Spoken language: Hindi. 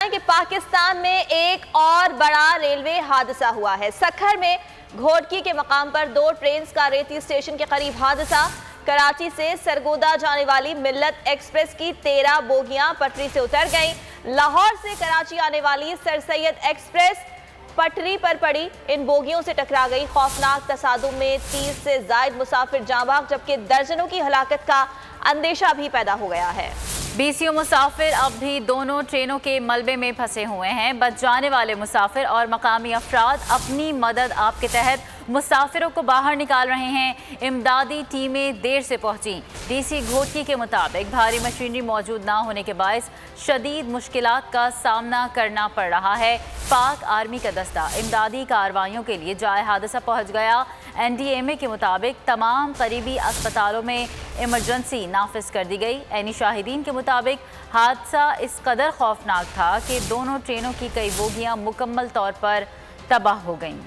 कि पाकिस्तान में एक और बड़ा रेलवे हादसा हुआ है। सखर में घोटकी के मकाम पर 2 ट्रेन का रेती स्टेशन के करीब हादसा। कराची से सरगोदा जाने वाली मिल्लत एक्सप्रेस की 13 बोगियां पटरी से उतर गईं। लाहौर से कराची आने वाली सर सैयद एक्सप्रेस पटरी पर पड़ी इन बोगियों से टकरा गई। खौफनाक तसादुम में 30 से ज्यादा मुसाफिर जाँ बहक, जबकि दर्जनों की हलाकत का अंदेशा भी पैदा हो गया है। 20 मुसाफिर अब भी दोनों ट्रेनों के मलबे में फंसे हुए हैं। बच जाने वाले मुसाफिर और मकामी अफराद अपनी मदद आप के तहत मुसाफिरों को बाहर निकाल रहे हैं। इमदादी टीमें देर से पहुंची। डीसी घोटकी के मुताबिक भारी मशीनरी मौजूद ना होने के बायस शदीद मुश्किलात का सामना करना पड़ रहा है। पाक आर्मी का दस्ता इमदादी कार्रवाइयों के लिए जाए हादसा पहुंच गया। NDMA के मुताबिक तमाम करीबी अस्पतालों में इमरजेंसी नाफिज कर दी गई। ऐनी शाहिदीन के मुताबिक हादसा इस कदर खौफनाक था कि दोनों ट्रेनों की कई बोगियां मुकम्मल तौर पर तबाह हो गईं।